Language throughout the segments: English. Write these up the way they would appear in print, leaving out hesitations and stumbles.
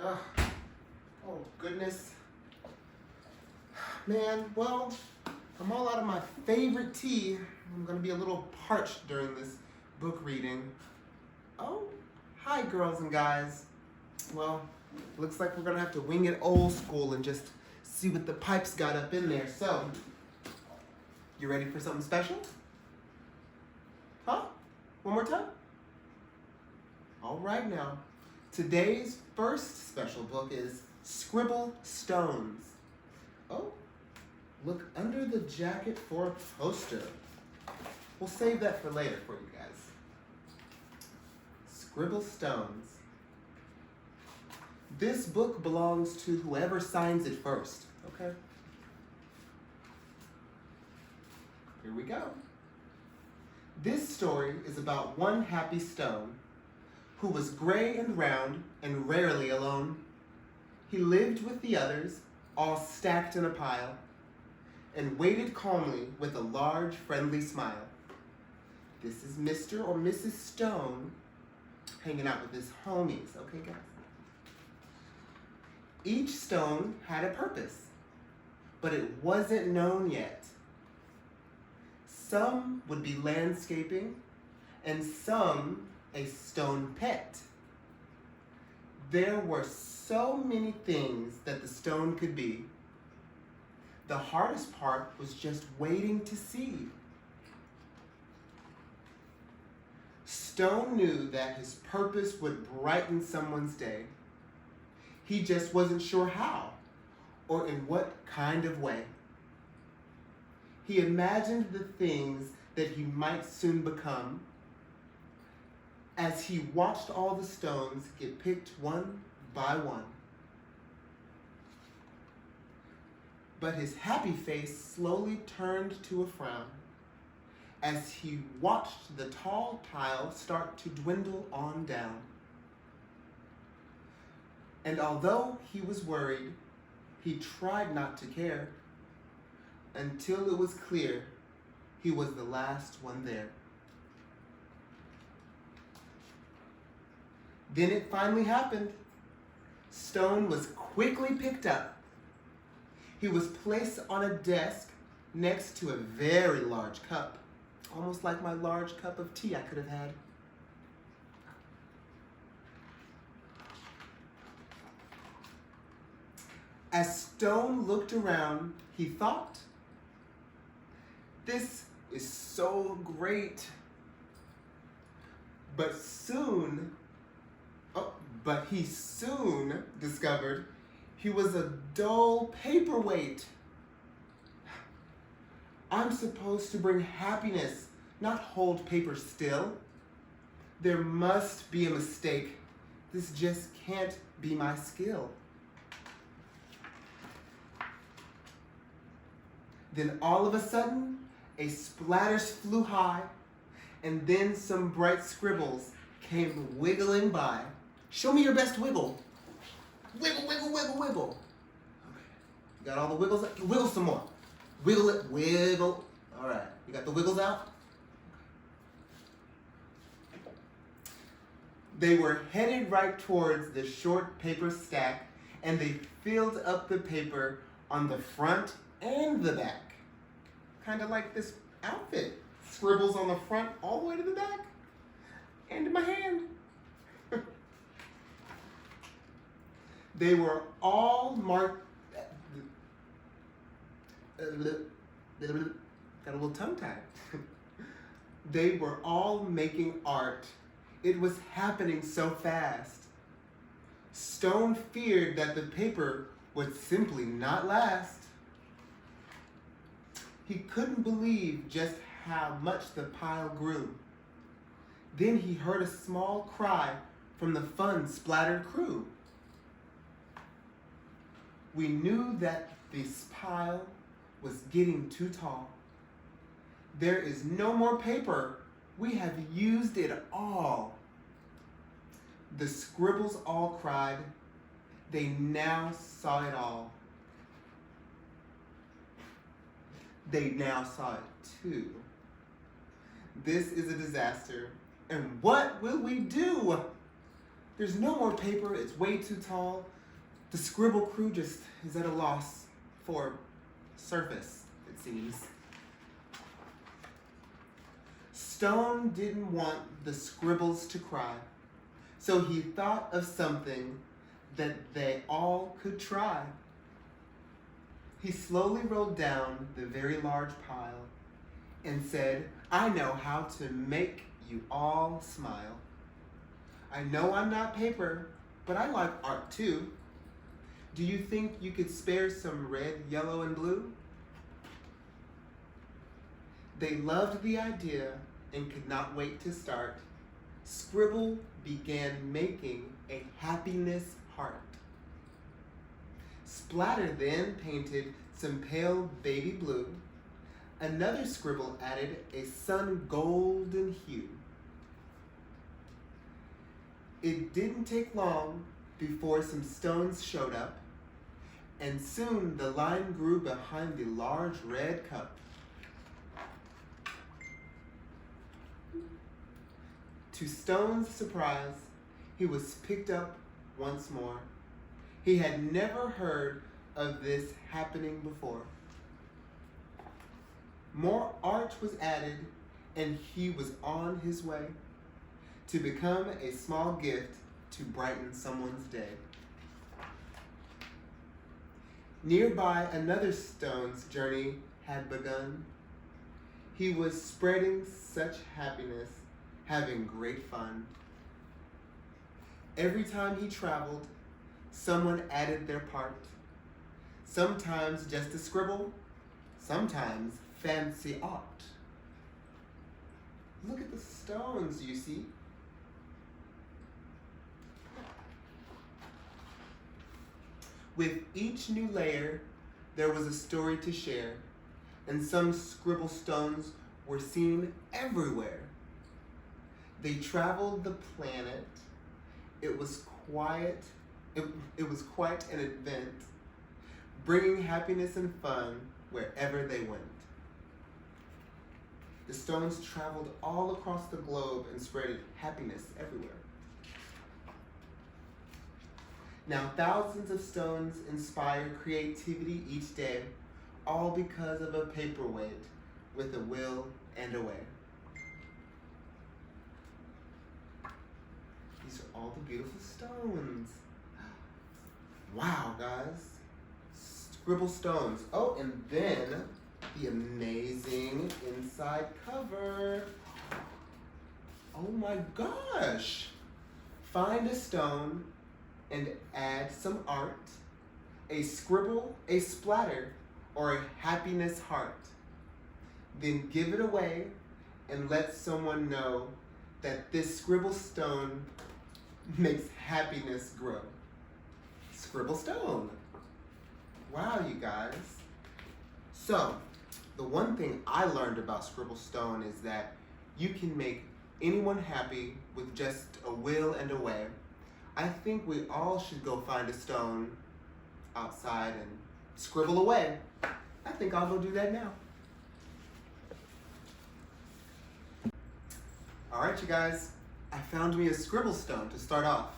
Ugh. Oh, goodness. Man, well, I'm all out of my favorite tea. I'm gonna be a little parched during this book reading. Oh, hi, girls and guys. Well, looks like we're gonna have to wing it old school and just see what the pipes got up in there. So, you ready for something special? Huh? One more time? All right now. Today's first special book is Scribble Stones. Oh, look under the jacket for a poster. We'll save that for later for you guys. Scribble Stones. This book belongs to whoever signs it first, okay? Here we go. This story is about one happy stone who was gray and round and rarely alone. He lived with the others, all stacked in a pile, and waited calmly with a large, friendly smile. This is Mr. or Mrs. Stone hanging out with his homies, okay, guys? Each stone had a purpose, but it wasn't known yet. Some would be landscaping, and some a stone pet. There were so many things that the stone could be. The hardest part was just waiting to see. Stone knew that his purpose would brighten someone's day. He just wasn't sure how, or in what kind of way. He imagined the things that he might soon become as he watched all the stones get picked one by one. But his happy face slowly turned to a frown as he watched the tall pile start to dwindle on down. And although he was worried, he tried not to care until it was clear he was the last one there. Then it finally happened. Stone was quickly picked up. He was placed on a desk next to a very large cup, almost like my large cup of tea I could have had. As Stone looked around, he thought, "This is so great." But he soon discovered he was a dull paperweight. I'm supposed to bring happiness, not hold paper still. There must be a mistake. This just can't be my skill. Then all of a sudden, a splatters flew high, and then some bright scribbles came wiggling by. Show me your best wiggle. Wiggle, wiggle, wiggle, wiggle. Okay, you got all the wiggles? Wiggle some more. Wiggle it, wiggle. All right, you got the wiggles out? They were headed right towards the short paper stack, and they filled up the paper on the front and the back. Kind of like this outfit. Scribbles on the front all the way to the back. And in my hand. They were all marked. Got a little tongue tied. They were all making art. It was happening so fast. Stone feared that the paper would simply not last. He couldn't believe just how much the pile grew. Then he heard a small cry from the fun splattered crew. We knew that this pile was getting too tall. There is no more paper. We have used it all. The scribbles all cried. They now saw it all. They now saw it too. This is a disaster. And what will we do? There's no more paper. It's way too tall. The Scribble crew just is at a loss for surface, it seems. Stone didn't want the Scribbles to cry, so he thought of something that they all could try. He slowly rolled down the very large pile and said, I know how to make you all smile. I know I'm not paper, but I like art too. Do you think you could spare some red, yellow, and blue? They loved the idea and could not wait to start. Scribble began making a happiness heart. Splatter then painted some pale baby blue. Another Scribble added a sun golden hue. It didn't take long before some stones showed up, and soon the line grew behind the large red cup. To Stone's surprise, he was picked up once more. He had never heard of this happening before. More art was added, and he was on his way to become a small gift to brighten someone's day. Nearby, another Stone's journey had begun. He was spreading such happiness, having great fun. Every time he traveled, someone added their part. Sometimes just a scribble, sometimes fancy art. Look at the stones, you see. With each new layer, there was a story to share, and some scribble stones were seen everywhere. They traveled the planet. It was quite an event, bringing happiness and fun wherever they went. The stones traveled all across the globe and spread happiness everywhere. Now, thousands of stones inspire creativity each day, all because of a paperweight with a will and a way. These are all the beautiful stones. Wow, guys. Scribble stones. Oh, and then the amazing inside cover. Oh my gosh. Find a stone and add some art, a scribble, a splatter, or a happiness heart. Then give it away and let someone know that this scribble stone makes happiness grow. Scribble stone. Wow, you guys. So, the one thing I learned about scribble stone is that you can make anyone happy with just a will and a way. I think we all should go find a stone outside and scribble away. I think I'll go do that now. All right, you guys, I found me a scribble stone to start off.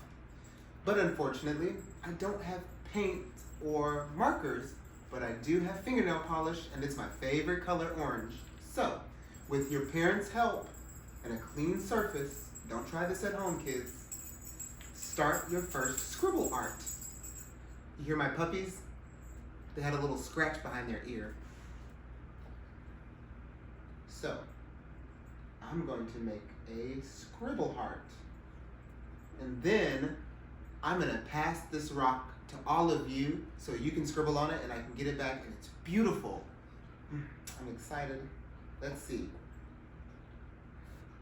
But unfortunately, I don't have paint or markers, but I do have fingernail polish, and it's my favorite color, orange. So, with your parents' help and a clean surface, don't try this at home, kids, start your first scribble art. You hear my puppies? They had a little scratch behind their ear. So, I'm going to make a scribble heart. And then, I'm gonna pass this rock to all of you so you can scribble on it and I can get it back and it's beautiful. I'm excited. Let's see.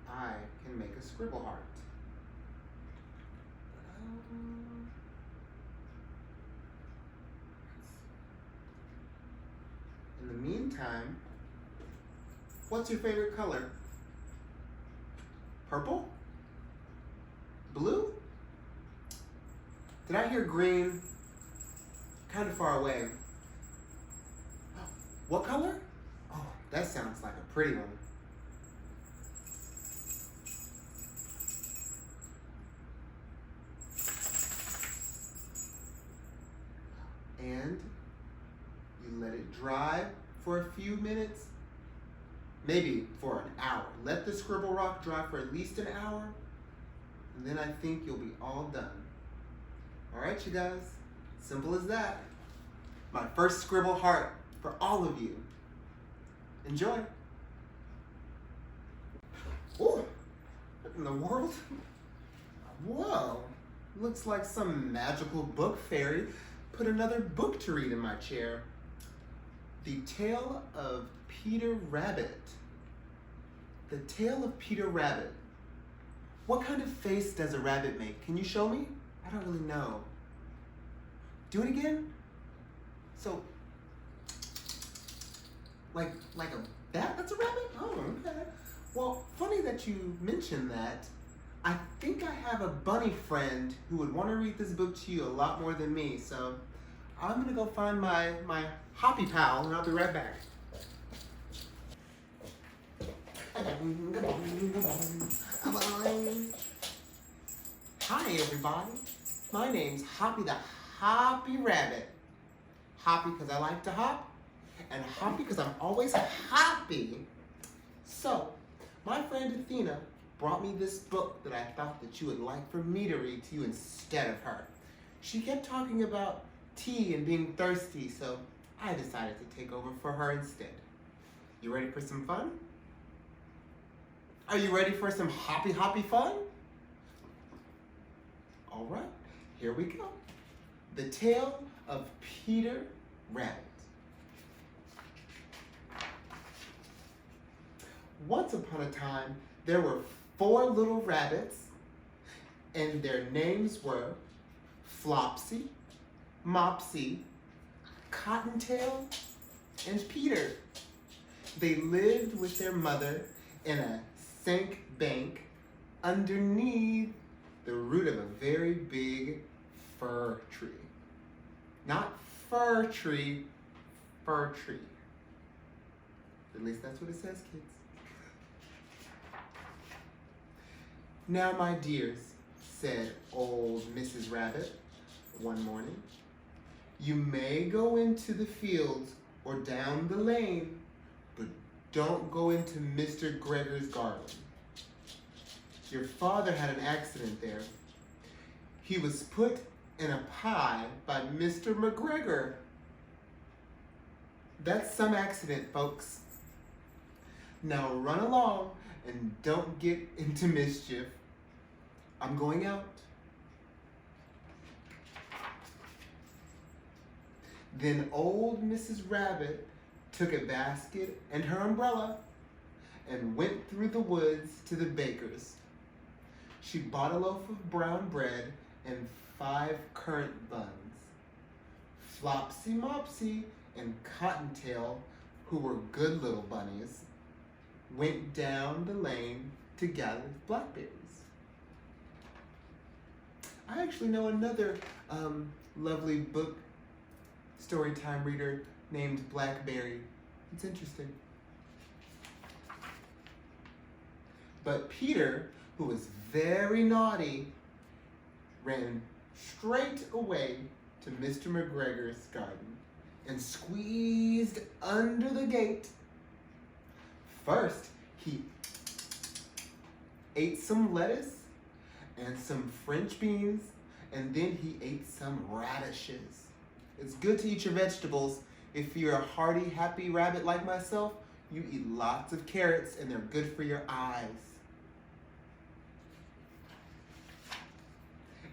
I can make a scribble heart. In the meantime, what's your favorite color? Purple? Blue? Did I hear green? Kind of far away. What color? Oh, that sounds like a pretty one. And you let it dry for a few minutes, maybe for an hour. Let the Scribble rock dry for at least an hour, and then I think you'll be all done. All right, you guys, simple as that. My first Scribble heart for all of you. Enjoy. Oh, what in the world? Whoa, looks like some magical book fairy put another book to read in my chair. The Tale of Peter Rabbit. The Tale of Peter Rabbit. What kind of face does a rabbit make? Can you show me? I don't really know. Do it again? So, like a bat that's a rabbit? Oh, okay. Well, funny that you mentioned that. I think I have a bunny friend who would want to read this book to you a lot more than me, so I'm gonna go find my hoppy pal and I'll be right back. Hi everybody, my name's Hoppy the Hoppy Rabbit. Hoppy because I like to hop, and hoppy because I'm always happy. So, my friend Athena brought me this book that I thought that you would like for me to read to you instead of her. She kept talking about tea and being thirsty, so I decided to take over for her instead. You ready for some fun? Are you ready for some hoppy fun? All right, here we go. The Tale of Peter Rabbit. Once upon a time, there were 4 little rabbits, and their names were Flopsy, Mopsy, Cottontail, and Peter. They lived with their mother in a sank bank underneath the root of a very big fir tree. Not fir tree, fir tree. At least that's what it says, kids. Now, my dears, said old Mrs. Rabbit one morning, you may go into the fields or down the lane, but don't go into Mr. Gregor's garden. Your father had an accident there. He was put in a pie by Mr. McGregor. That's some accident, folks. Now run along and don't get into mischief. I'm going out. Then old Mrs. Rabbit took a basket and her umbrella and went through the woods to the baker's. She bought a loaf of brown bread and 5 currant buns. Flopsy, Mopsy, and Cottontail, who were good little bunnies, went down the lane to gather blackberries. I actually know another lovely book story time reader named Blackberry. It's interesting. But Peter, who was very naughty, ran straight away to Mr. McGregor's garden and squeezed under the gate. First, he ate some lettuce and some French beans, and then he ate some radishes. It's good to eat your vegetables. If you're a hearty, happy rabbit like myself, you eat lots of carrots and they're good for your eyes.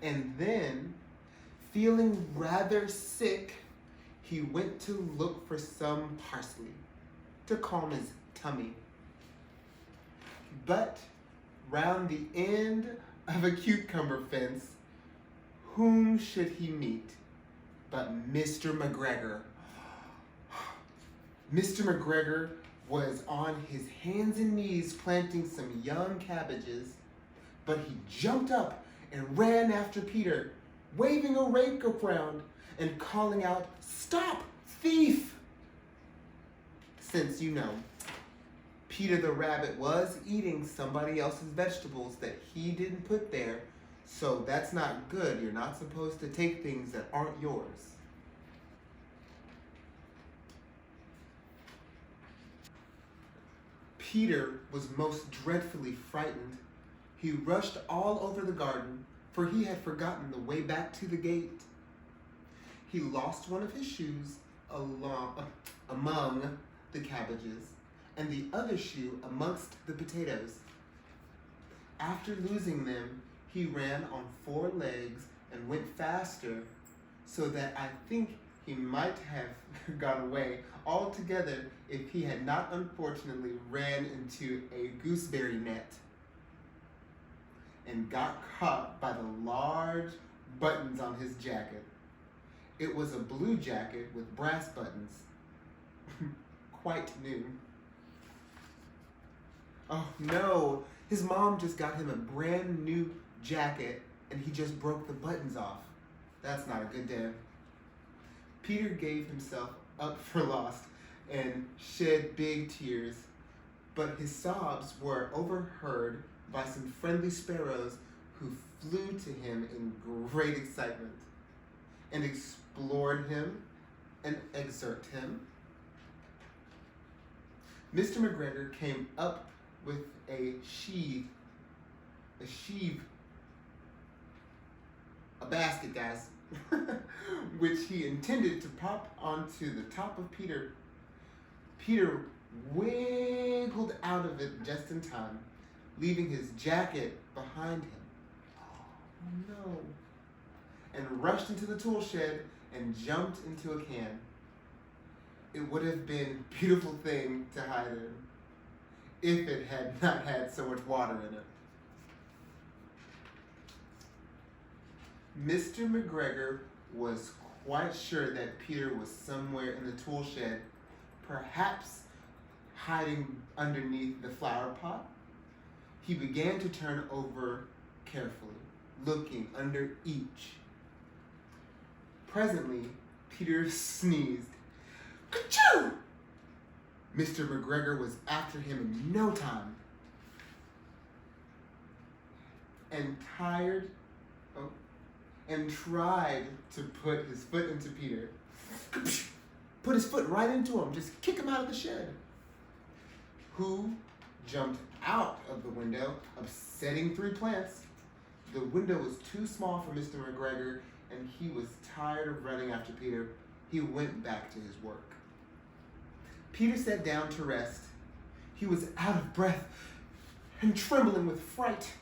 And then, feeling rather sick, he went to look for some parsley to calm his tummy. But round the end of a cucumber fence, whom should he meet but Mr. McGregor? Mr. McGregor was on his hands and knees planting some young cabbages, but he jumped up and ran after Peter, waving a rake around and calling out, "Stop, thief!" Since you know, Peter the rabbit was eating somebody else's vegetables that he didn't put there, so that's not good. You're not supposed to take things that aren't yours. Peter was most dreadfully frightened. He rushed all over the garden, for he had forgotten the way back to the gate. He lost one of his shoes among the cabbages, and the other shoe amongst the potatoes. After losing them, he ran on 4 legs and went faster, so that I think he might have got away altogether if he had not unfortunately ran into a gooseberry net and got caught by the large buttons on his jacket. It was a blue jacket with brass buttons. Quite new. Oh no, his mom just got him a brand new jacket and he just broke the buttons off. That's not a good day. Peter gave himself up for lost and shed big tears, but his sobs were overheard by some friendly sparrows who flew to him in great excitement and explored him and exhorted him. Mr. McGregor came up with a basket, guys, which he intended to pop onto the top of Peter. Peter wiggled out of it just in time, leaving his jacket behind him. Oh no. And rushed into the tool shed and jumped into a can. It would have been a beautiful thing to hide in if it had not had so much water in it. Mr. McGregor was quite sure that Peter was somewhere in the tool shed, perhaps hiding underneath the flower pot. He began to turn over carefully, looking under each. Presently, Peter sneezed. Ka-choo! Mr. McGregor was after him in no time. And tried to put his foot into Peter. Put his foot right into him, just kick him out of the shed. Who jumped out of the window, upsetting 3 plants. The window was too small for Mr. McGregor, and he was tired of running after Peter. He went back to his work. Peter sat down to rest. He was out of breath and trembling with fright,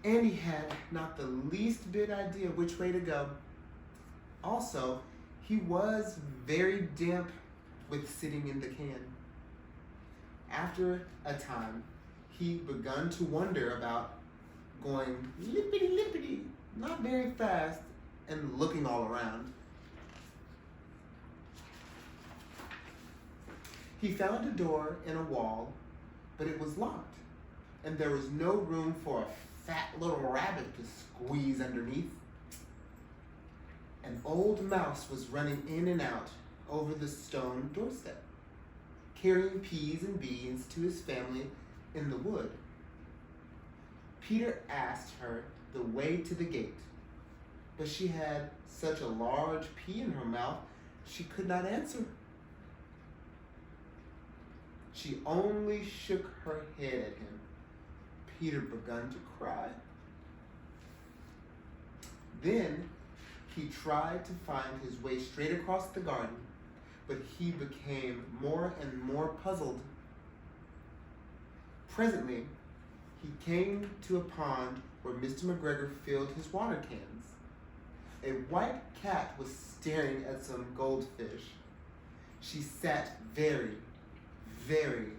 and he had not the least bit idea which way to go. Also, he was very damp with sitting in the can. After a time, he begun to wonder about going lippity-lippity, not very fast, and looking all around. He found a door in a wall, but it was locked, and there was no room for a fat little rabbit to squeeze underneath. An old mouse was running in and out over the stone doorstep, carrying peas and beans to his family in the wood. Peter asked her the way to the gate, but she had such a large pea in her mouth she could not answer. She only shook her head at him. Peter began to cry. Then he tried to find his way straight across the garden, but he became more and more puzzled. Presently, he came to a pond where Mr. McGregor filled his water cans. A white cat was staring at some goldfish. She sat very, very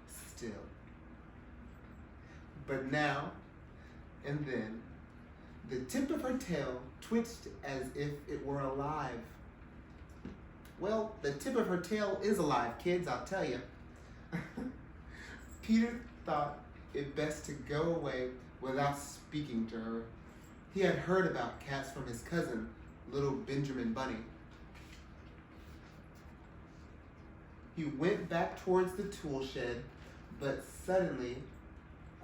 still. But now and then, the tip of her tail twitched as if it were alive. Well, the tip of her tail is alive, kids, I'll tell you. Peter thought it best to go away without speaking to her. He had heard about cats from his cousin, little Benjamin Bunny. He went back towards the tool shed, but suddenly,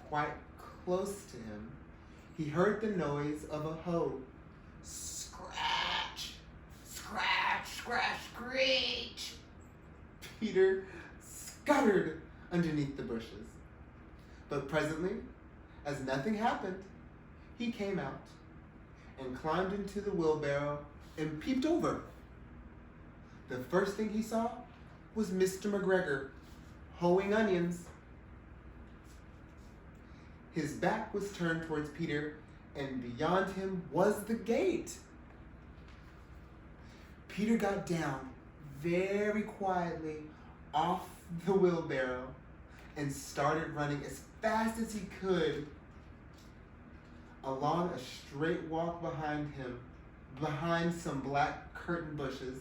quite close to him, he heard the noise of a hoe. Scratch, scratch, scratch, screech. Peter scuttered underneath the bushes. But presently, as nothing happened, he came out and climbed into the wheelbarrow and peeped over. The first thing he saw was Mr. McGregor hoeing onions. His back was turned towards Peter, and beyond him was the gate. Peter got down very quietly off the wheelbarrow and started running as fast as he could along a straight walk behind him, behind some black curtain bushes.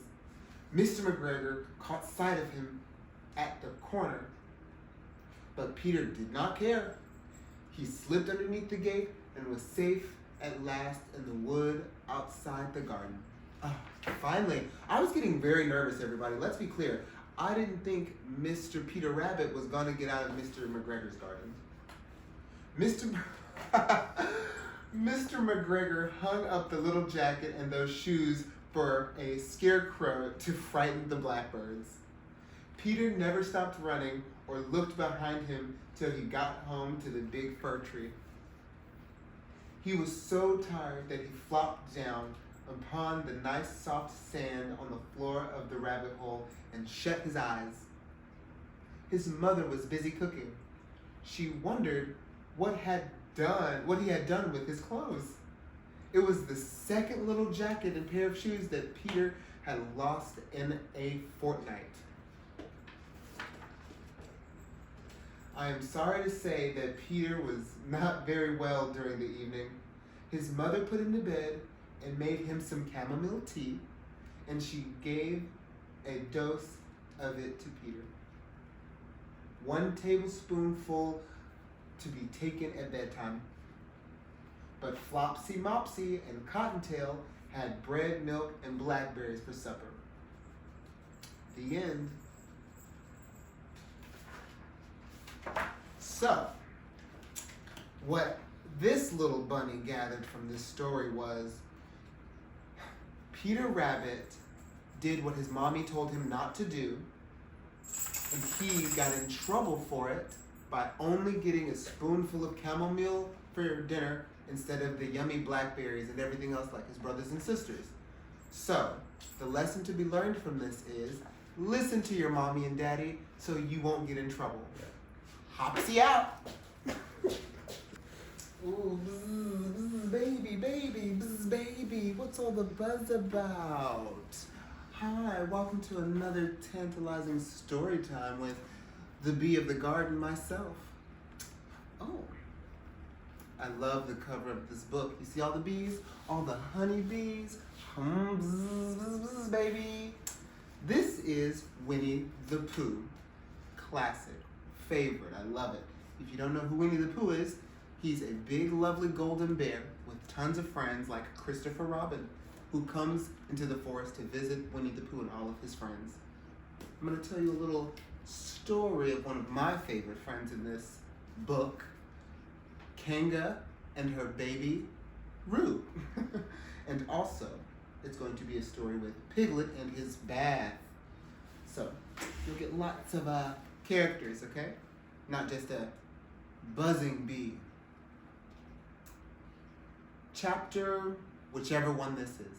Mr. McGregor caught sight of him at the corner, but Peter did not care. He slipped underneath the gate and was safe at last in the wood outside the garden. Finally, I was getting very nervous, everybody. Let's be clear. I didn't think Mr. Peter Rabbit was going to get out of Mr. McGregor's garden. Mr. McGregor hung up the little jacket and those shoes for a scarecrow to frighten the blackbirds. Peter never stopped running or looked behind him till he got home to the big fir tree. He was so tired that he flopped down upon the nice soft sand on the floor of the rabbit hole and shut his eyes. His mother was busy cooking. She wondered what he had done with his clothes. It was the second little jacket and pair of shoes that Peter had lost in a fortnight. I am sorry to say that Peter was not very well during the evening. His mother put him to bed and made him some chamomile tea, and she gave a dose of it to Peter. 1 tablespoonful to be taken at bedtime. But Flopsy Mopsy and Cottontail had bread, milk, and blackberries for supper. The end. So, what this little bunny gathered from this story was Peter Rabbit did what his mommy told him not to do, and he got in trouble for it by only getting a spoonful of chamomile for dinner instead of the yummy blackberries and everything else like his brothers and sisters. So, the lesson to be learned from this is listen to your mommy and daddy so you won't get in trouble. Hopsy out! Ooh, bzz, baby, bzz, baby, what's all the buzz about? Hi, welcome to another tantalizing story time with the bee of the garden myself. Oh, I love the cover of this book. You see all the bees? All the honey bees? Bzz, bzz, bzz, baby. This is Winnie the Pooh. Classic. Favorite. I love it. If you don't know who Winnie the Pooh is, he's a big, lovely golden bear with tons of friends like Christopher Robin, who comes into the forest to visit Winnie the Pooh and all of his friends. I'm going to tell you a little story of one of my favorite friends in this book, Kanga and her baby, Roo. And also, it's going to be a story with Piglet and his bath. So, you'll get lots of characters, okay? Not just a buzzing bee. Chapter, whichever one this is.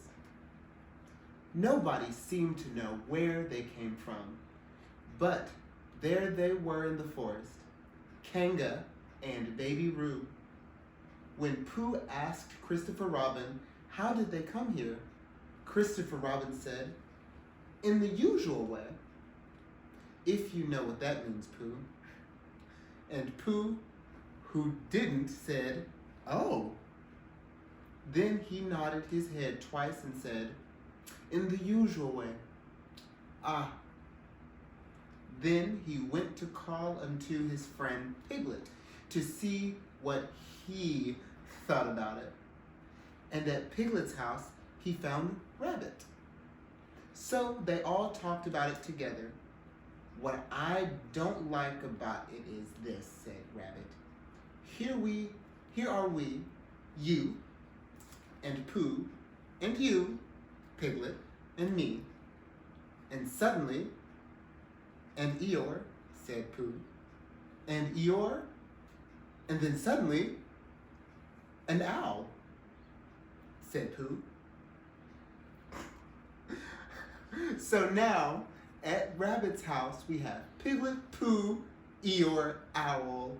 Nobody seemed to know where they came from, but there they were in the forest, Kanga and baby Roo. When Pooh asked Christopher Robin, how did they come here? Christopher Robin said, in the usual way. If you know what that means, Pooh. And Pooh, who didn't, said, oh. Then he nodded his head twice and said, in the usual way. Ah. Then he went to call unto his friend Piglet to see what he thought about it. And at Piglet's house, he found Rabbit. So they all talked about it together. What I don't like about it is this, said Rabbit. Here are we, you, and Pooh, and you, Piglet, and me. And suddenly, and Eeyore, said Pooh, and Eeyore, and then suddenly, an owl, said Pooh. So now, at Rabbit's house, we have Piglet, Pooh, Eeyore, Owl,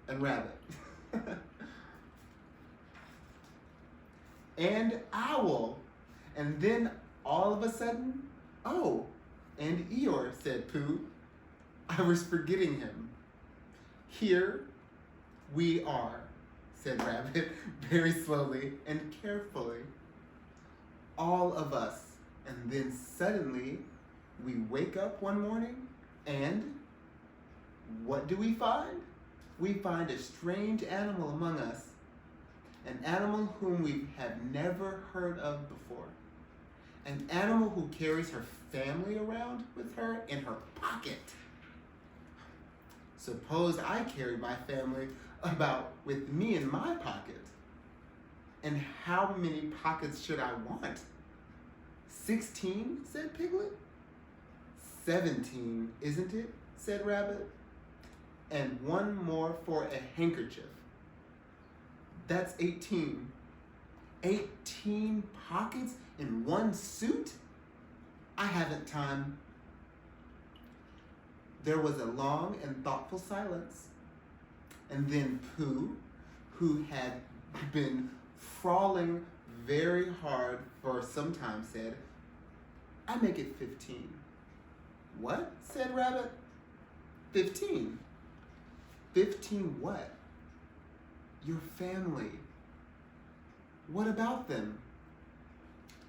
and Rabbit. And Owl. And then all of a sudden, oh, and Eeyore, said Pooh. I was forgetting him. Here we are, said Rabbit, very slowly and carefully. All of us. And then suddenly, we wake up one morning, and what do we find? We find a strange animal among us, an animal whom we have never heard of before, an animal who carries her family around with her in her pocket. Suppose I carry my family about with me in my pocket. And how many pockets should I want? 16, said Piglet. 17, isn't it? Said Rabbit. And one more for a handkerchief. That's 18. 18 pockets in one suit? I haven't time. There was a long and thoughtful silence. And then Pooh, who had been crawling very hard for some time, said, I make it 15. What? Said Rabbit. 15. 15 what? Your family. What about them?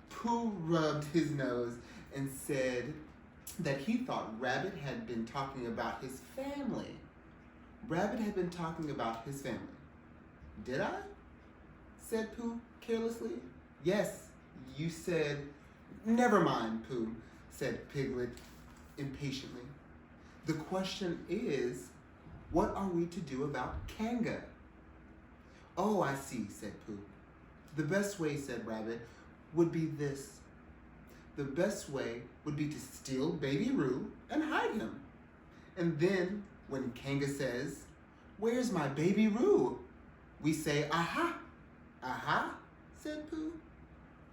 Pooh rubbed his nose and said that he thought Rabbit had been talking about his family. Rabbit had been talking about his family. Did I? Said Pooh carelessly. Yes, you said. Never mind, Pooh, said Piglet impatiently. The question is, what are we to do about Kanga? Oh, I see, said Pooh. The best way, said Rabbit, would be this. The best way would be to steal Baby Roo and hide him. And then, when Kanga says, where's my Baby Roo? We say, aha. Aha, said Pooh.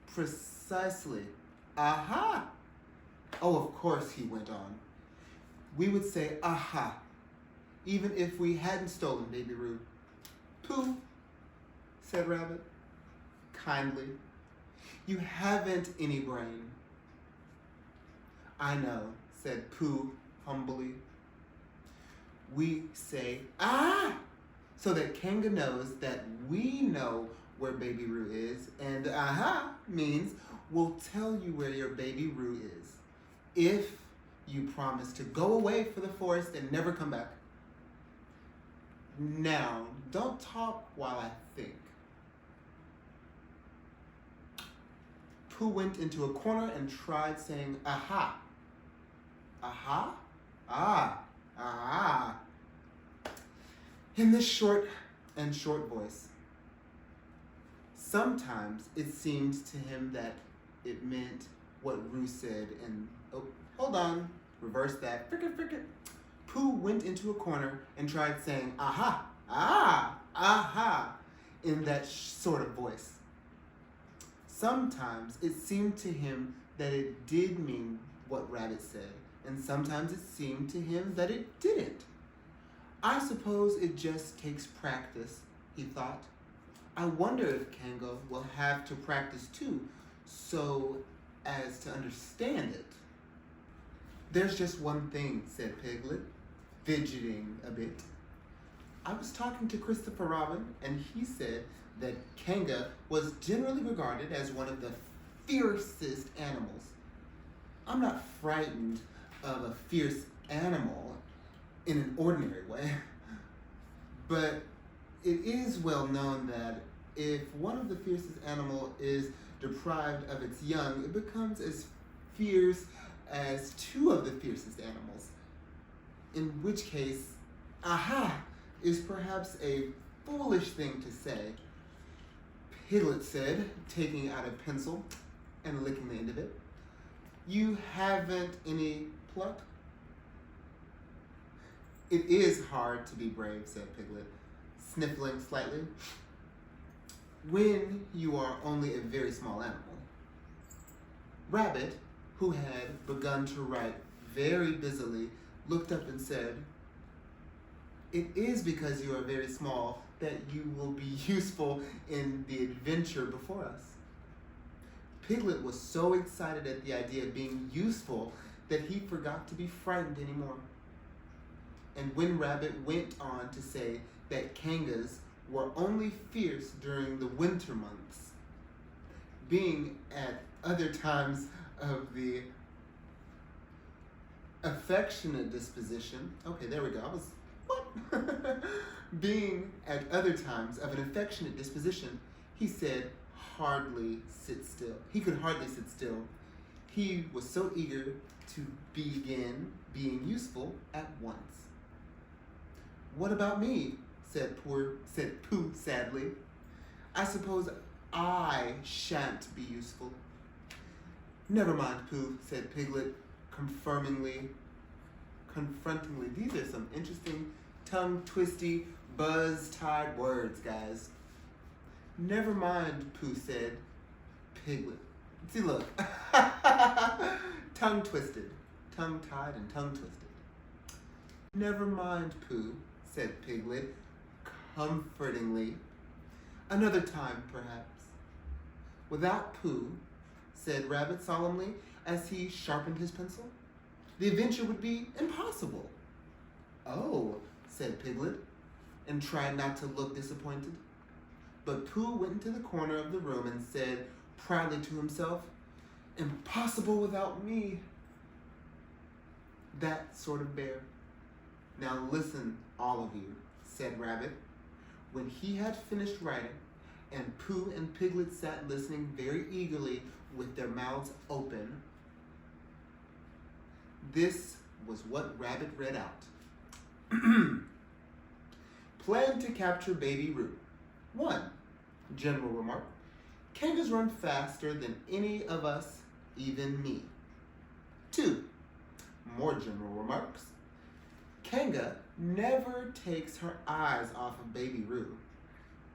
Precisely. Aha. Oh, of course, he went on. We would say, aha, even if we hadn't stolen Baby Roo. Pooh, said Rabbit, kindly. You haven't any brain. I know, said Pooh humbly. We say, ah, so that Kanga knows that we know where Baby Roo is, and aha means we'll tell you where your Baby Roo is, if you promise to go away for the forest and never come back. Now, don't talk while I think. Pooh went into a corner and tried saying, aha. Aha? Ah, ah. In this short voice. Sometimes it seemed to him that it meant what Roo said, and oh, hold on, reverse that. Frickin'. Pooh went into a corner and tried saying, aha, ah, aha, in that sort of voice. Sometimes it seemed to him that it did mean what Rabbit said, and sometimes it seemed to him that it didn't. I suppose it just takes practice, he thought. I wonder if Kanga will have to practice too, so as to understand it. There's just one thing, said Piglet, fidgeting a bit. I was talking to Christopher Robin, and he said that Kanga was generally regarded as one of the fiercest animals. I'm not frightened of a fierce animal in an ordinary way, but it is well known that if one of the fiercest animal is deprived of its young, it becomes as fierce as two of the fiercest animals. In which case, aha, is perhaps a foolish thing to say. Piglet said, taking out a pencil and licking the end of it. You haven't any pluck? It is hard to be brave, said Piglet, sniffling slightly, when you are only a very small animal. Rabbit, who had begun to write very busily, looked up and said, "It is because you are very small that you will be useful in the adventure before us." Piglet was so excited at the idea of being useful that he forgot to be frightened anymore. And when Rabbit went on to say that kangas were only fierce during the winter months, being at other times of the affectionate disposition, being at other times of an affectionate disposition, he said, he could hardly sit still. He was so eager to begin being useful at once. "What about me?" said Pooh sadly. "I suppose I shan't be useful." "Never mind, Pooh," said Piglet, confrontingly. These are some interesting, tongue-twisty, buzz-tied words, guys. "Never mind," Pooh said. Piglet. See, look. Tongue-twisted. Tongue-tied and tongue-twisted. "Never mind, Pooh," said Piglet, comfortingly. "Another time, perhaps." "Without Pooh," said Rabbit solemnly, as he sharpened his pencil, "the adventure would be impossible." "Oh," said Piglet, and tried not to look disappointed. But Pooh went into the corner of the room and said proudly to himself, "Impossible without me." That sort of bear. "Now listen, all of you," said Rabbit, when he had finished writing, and Pooh and Piglet sat listening very eagerly with their mouths open. This was what Rabbit read out. "Plan to capture Baby Roo. 1. General remark. Kangas run faster than any of us, even me. 2. More general remarks. Kanga never takes her eyes off of Baby Roo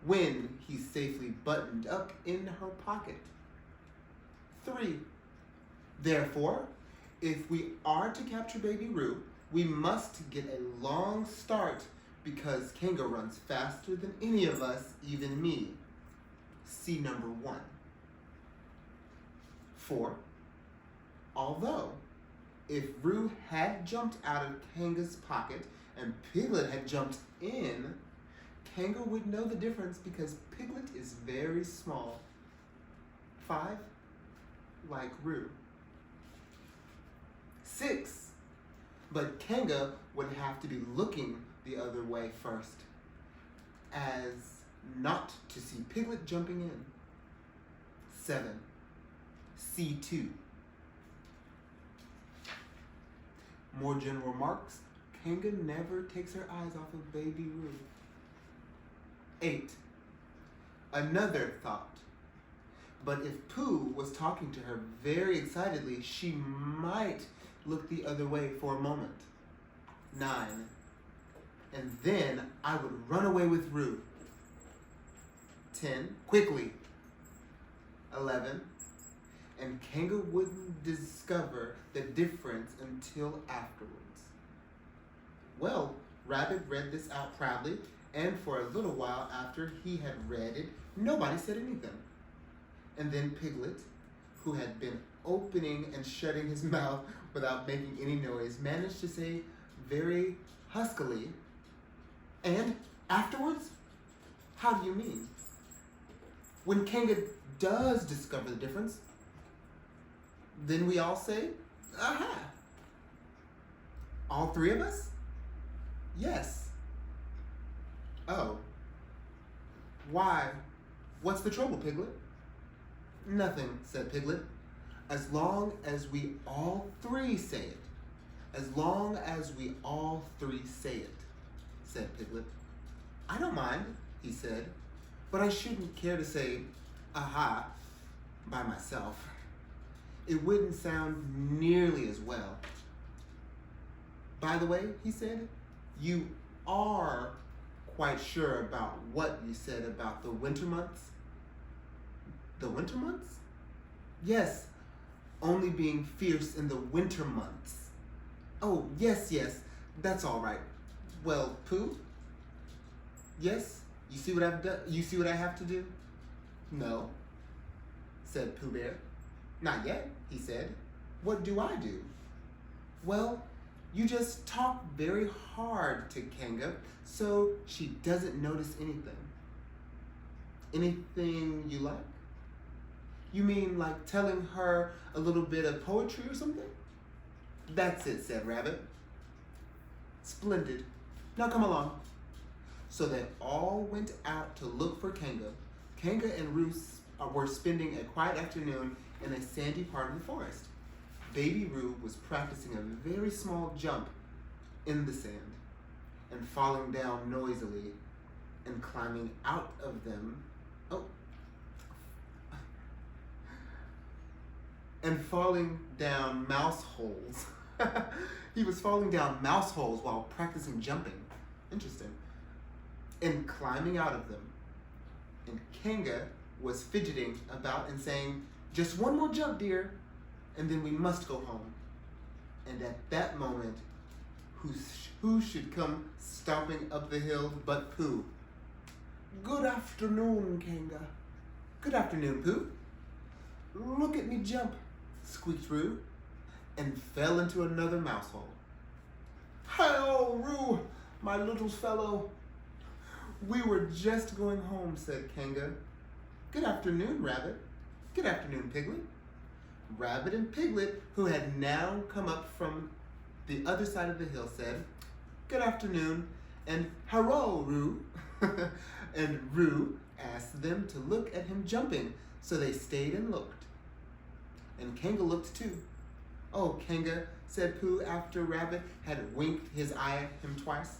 when he's safely buttoned up in her pocket. 3. Therefore, if we are to capture Baby Roo, we must get a long start because Kanga runs faster than any of us, even me. See number 1. 4. Although, if Roo had jumped out of Kanga's pocket and Piglet had jumped in, Kanga would know the difference because Piglet is very small. 5. Like Roo. 6. But Kanga would have to be looking the other way first, as not to see Piglet jumping in. 7. C2. More general remarks. Kanga never takes her eyes off of Baby Roo. 8. Another thought. But if Pooh was talking to her very excitedly, she might look the other way for a moment. 9. And then I would run away with Roo. 10. Quickly. 11. And Kanga wouldn't discover the difference until afterwards. Well, Rabbit read this out proudly, and for a little while after he had read it, nobody said anything. And then Piglet, who had been opening and shutting his mouth without making any noise, managed to say very huskily, "And afterwards? How do you mean?" "When Kanga does discover the difference, then we all say, 'Aha!' All 3 of us?" "Yes." "Oh. Why? What's the trouble, Piglet?" "Nothing," said Piglet. "As long as we all 3 say it. As long as we all 3 say it," said Piglet. "I don't mind," he said, "but I shouldn't care to say, 'Aha,' by myself. It wouldn't sound nearly as well." "By the way," he said, You are quite sure about what you said about the winter months? The winter months? Yes, only being fierce in the winter months. Oh, yes, that's all right. Well, Pooh? Yes? You see what I've done? You see what I have to do? No, said Pooh Bear. Not yet, he said. What do I do? Well, you just talk very hard to Kanga so she doesn't notice anything. Anything you like? You mean like telling her a little bit of poetry or something? That's it, said Rabbit. Splendid. Now come along. So they all went out to look for Kanga. Kanga and Ruth were spending a quiet afternoon in a sandy part of the forest. Baby Roo was practicing a very small jump in the sand and falling down noisily and climbing out of them. And falling down mouse holes. He was falling down mouse holes while practicing jumping. Interesting. And climbing out of them. And Kanga was fidgeting about and saying, "Just one more jump, dear, and then we must go home." And at that moment, who should come stomping up the hill but Pooh? "Good afternoon, Kanga." "Good afternoon, Pooh." "Look at me jump," squeaked Roo, and fell into another mouse hole. "Hi-oh, Roo, my little fellow." "We were just going home," said Kanga. "Good afternoon, Rabbit." "Good afternoon, Piglet." Rabbit and Piglet, who had now come up from the other side of the hill, said, "Good afternoon," and "Hello, Roo." And Roo asked them to look at him jumping, so they stayed and looked. And Kanga looked too. "Oh, Kanga," said Pooh after Rabbit had winked his eye at him twice,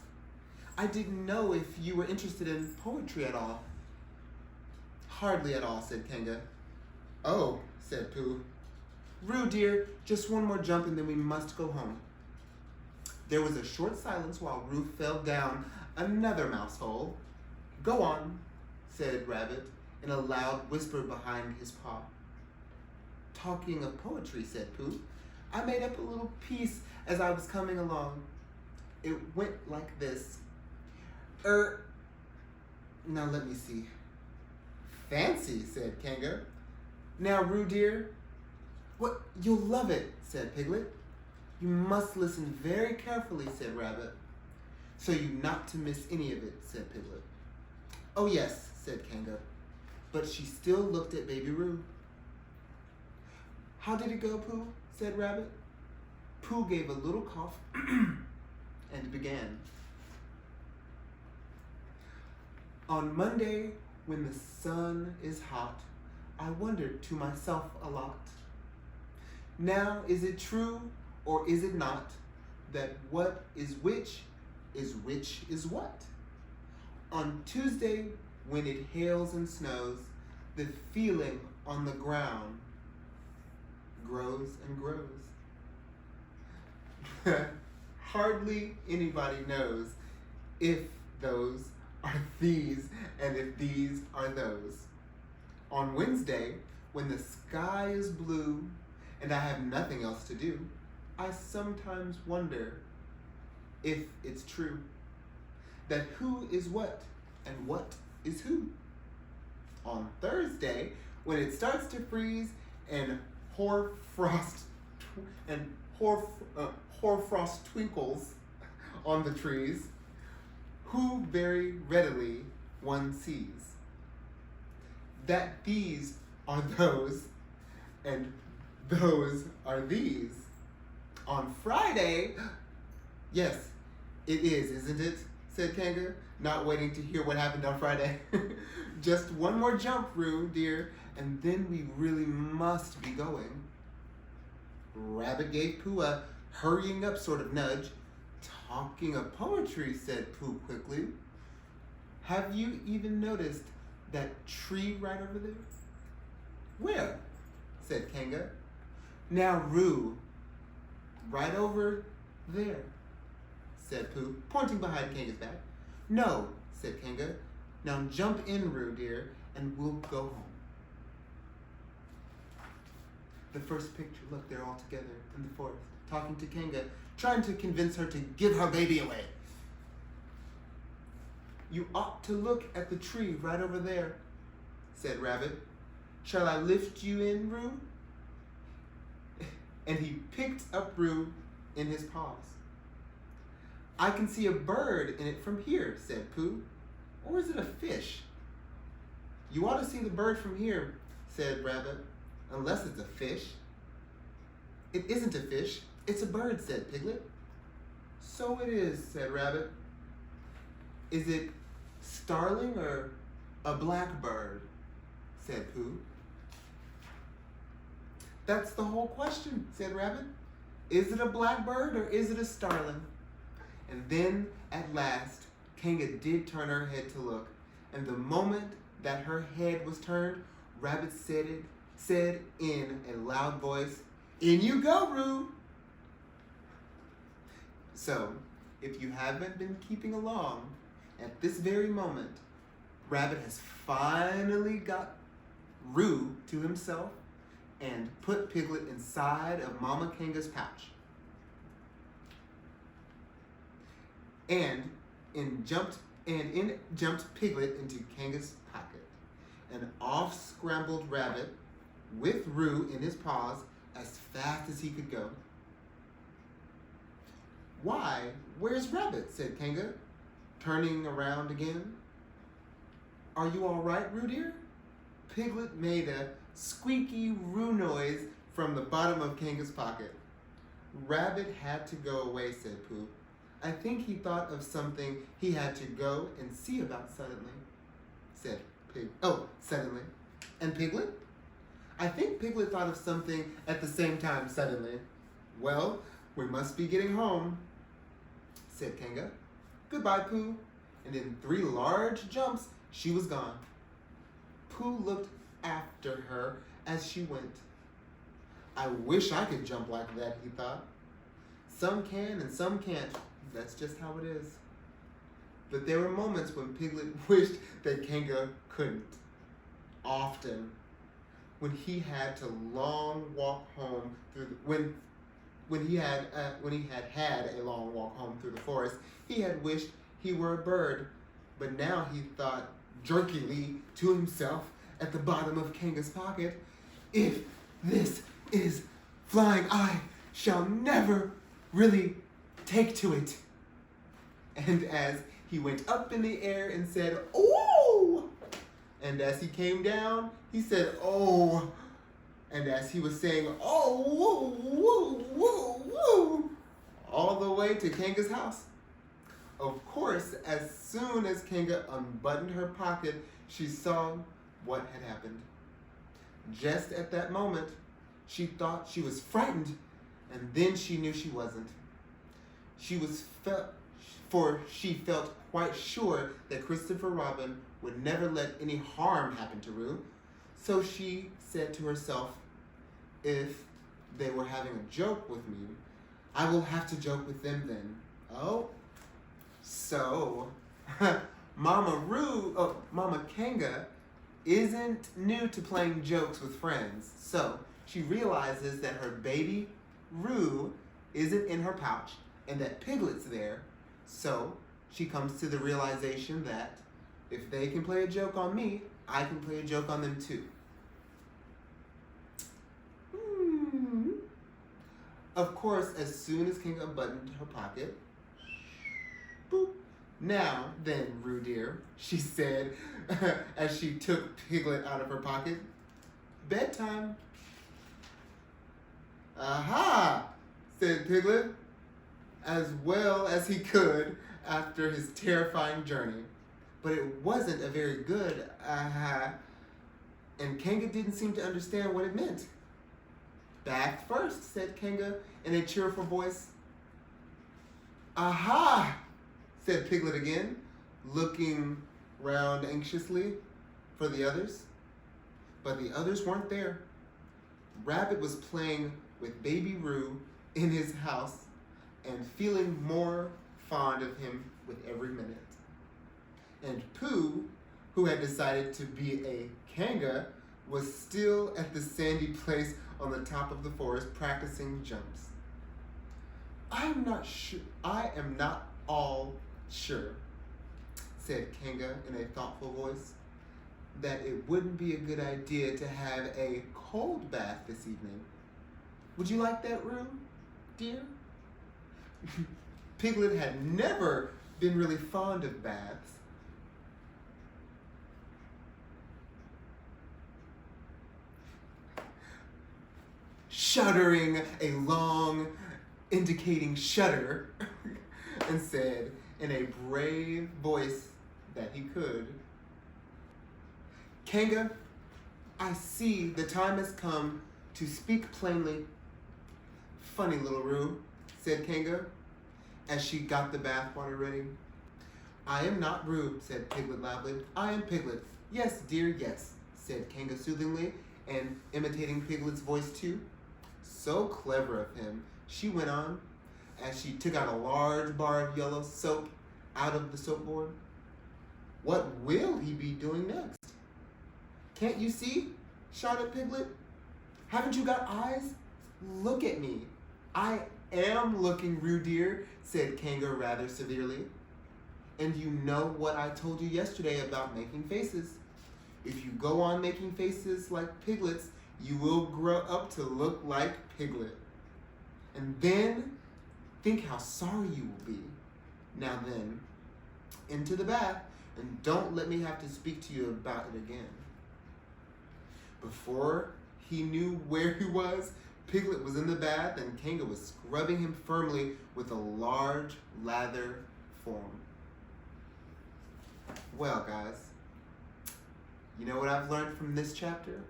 "I didn't know if you were interested in poetry at all." "Hardly at all," said Kanga. "Oh," said Pooh. "Roo, dear, just one more jump and then we must go home." There was a short silence while Roo fell down another mouse hole. "Go on," said Rabbit in a loud whisper behind his paw. "Talking of poetry," said Pooh, "I made up a little piece as I was coming along. It went like this. Now let me see." "Fancy," said Kanga. "Now, Roo, dear." "What? You'll love it," said Piglet. "You must listen very carefully," said Rabbit. "So you not to miss any of it," said Piglet. "Oh yes," said Kanga, but she still looked at Baby Roo. "How did it go, Pooh?" said Rabbit. Pooh gave a little cough and began. "On Monday, when the sun is hot, I wondered to myself a lot. Now, is it true or is it not that what is which is what? On Tuesday, when it hails and snows, the feeling on the ground grows and grows." Hardly anybody knows if those are these and if these are those. On Wednesday, when the sky is blue and I have nothing else to do, I sometimes wonder if it's true that who is what and what is who. On Thursday, when it starts to freeze and hoarfrost twinkles on the trees, who very readily one sees that these are those and those are these. On Friday, yes, it is, isn't it? Said Kanga, not waiting to hear what happened on Friday. "Just one more jump, Roo, dear, and then we really must be going." Rabbit gave Pooh a hurrying up sort of nudge. "Talking of poetry," said Pooh quickly, "have you even noticed that tree right over there?" "Where?" said Kanga. "Now, Roo, right over there," said Pooh, pointing behind Kanga's back. No, said Kanga. Now jump in, Roo dear, and we'll go home. The first picture, look, they're all together in the forest, talking to Kanga, trying to convince her to give her baby away. You ought to look at the tree right over there, said Rabbit. Shall I lift you in, Roo? And he picked up Roo in his paws. I can see a bird in it from here, said Pooh. Or is it a fish? You ought to see the bird from here, said Rabbit, unless it's a fish. It isn't a fish, it's a bird, said Piglet. So it is, said Rabbit. Is it starling or a blackbird, said Pooh. That's the whole question, said Rabbit. Is it a blackbird or is it a starling? And then, at last, Kanga did turn her head to look, and the moment that her head was turned, Rabbit said in a loud voice, In you go, Roo! So, if you haven't been keeping along, at this very moment, Rabbit has finally got Roo to himself and put Piglet inside of Mama Kanga's pouch. And in jumped Piglet into Kanga's pocket. And off scrambled Rabbit with Roo in his paws as fast as he could go. Why, where's Rabbit? Said Kanga, turning around again. Are you all right, Roo dear? Piglet made a squeaky Roo noise from the bottom of Kanga's pocket. Rabbit had to go away, said Pooh. I think he thought of something he had to go and see about suddenly, said suddenly. And Piglet? I think Piglet thought of something at the same time suddenly. Well, we must be getting home, said Kanga. Goodbye, Pooh. And in 3 large jumps, she was gone. Pooh looked after her as she went. I wish I could jump like that, he thought. Some can and some can't. That's just how it is. But there were moments when Piglet wished that Kanga couldn't. Often. When he had to long walk home through when he had a long walk home through the forest, he had wished he were a bird. But now he thought jerkily to himself at the bottom of Kanga's pocket, if this is flying, I shall never really take to it. And as he went up in the air and said, "Oh!" And as he came down, he said, "Oh!" And as he was saying, "Oh, woo, woo, woo, woo," all the way to Kanga's house. Of course, as soon as Kanga unbuttoned her pocket, she saw what had happened. Just at that moment, she thought she was frightened, and then she knew she wasn't. She felt quite sure that Christopher Robin would never let any harm happen to Roo. So she said to herself, if they were having a joke with me, I will have to joke with them then. Oh, so Mama Kanga isn't new to playing jokes with friends. So she realizes that her baby Roo isn't in her pouch and that Piglet's there. So she comes to the realization that if they can play a joke on me, I can play a joke on them too. Of course, as soon as Kanga unbuttoned her pocket, boop. Now then, Roo dear, she said as she took Piglet out of her pocket, bedtime. Aha, said Piglet, as well as he could after his terrifying journey. But it wasn't a very good aha, and Kanga didn't seem to understand what it meant. Back first, said Kanga in a cheerful voice. Aha, said Piglet again, looking round anxiously for the others. But the others weren't there. Rabbit was playing with baby Roo in his house and feeling more fond of him with every minute. And Pooh, who had decided to be a kanga, was still at the sandy place on the top of the forest practicing jumps. I am not all sure, said Kanga in a thoughtful voice, that it wouldn't be a good idea to have a cold bath this evening. Would you like that, Roo, dear? Piglet had never been really fond of baths. Shuddering a long, indicating shudder, and said in a brave voice that he could, Kanga, I see the time has come to speak plainly. Funny little Roo, said Kanga, as she got the bath water ready. I am not Roo, said Piglet loudly. I am Piglet. Yes, dear, yes, said Kanga soothingly, and imitating Piglet's voice too. So clever of him, she went on, as she took out a large bar of yellow soap out of the soap board. What will he be doing next? Can't you see? Shouted Piglet. Haven't you got eyes? Look at me. I am looking, Roo dear, said Kanga rather severely. And you know what I told you yesterday about making faces. If you go on making faces like Piglet's, you will grow up to look like Piglet. And then, think how sorry you will be. Now then, into the bath, and don't let me have to speak to you about it again. Before he knew where he was, Piglet was in the bath and Kanga was scrubbing him firmly with a large lather form. Well, guys, you know what I've learned from this chapter?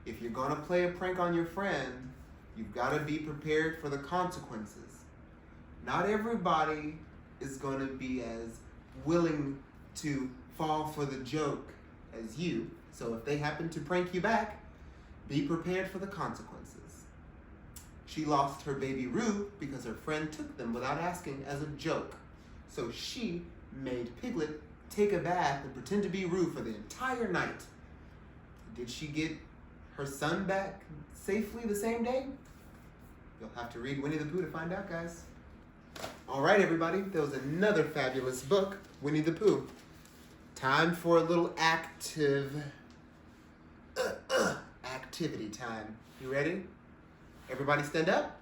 If you're gonna play a prank on your friend, you've gotta be prepared for the consequences. Not everybody is gonna be as willing to fall for the joke as you. So if they happen to prank you back, be prepared for the consequences. She lost her baby Roo because her friend took them without asking as a joke. So she made Piglet take a bath and pretend to be Roo for the entire night. Did she get her son back safely the same day? You'll have to read Winnie the Pooh to find out, guys. All right, everybody, there was another fabulous book, Winnie the Pooh. Time for a little activity time. You ready? Everybody stand up.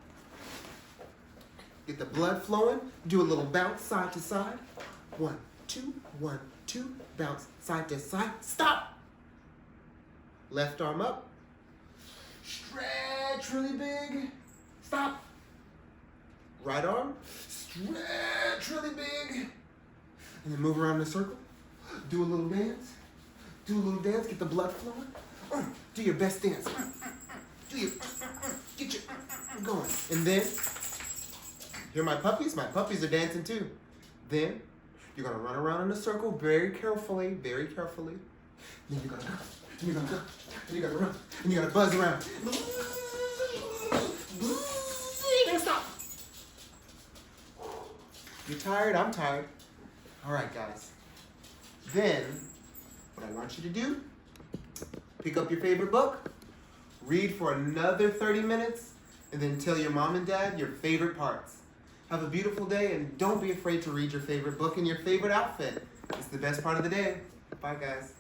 Get the blood flowing. Do a little bounce side to side. 1, 2, 1, 2. Bounce side to side. Stop. Left arm up. Stretch really big. Stop. Right arm. Stretch really big. And then move around in a circle. Do a little dance. Do a little dance. Get the blood flowing. Do your best dance. Get your going. And then, here are my puppies. My puppies are dancing too. Then, you're going to run around in a circle very carefully, very carefully. Then you're going to go. And you're going to go. And you're going to run. And you're going to buzz around. And stop. You tired? I'm tired. All right, guys. Then, what I want you to do, pick up your favorite book, read for another 30 minutes, and then tell your mom and dad your favorite parts. Have a beautiful day, and don't be afraid to read your favorite book in your favorite outfit. It's the best part of the day. Bye, guys.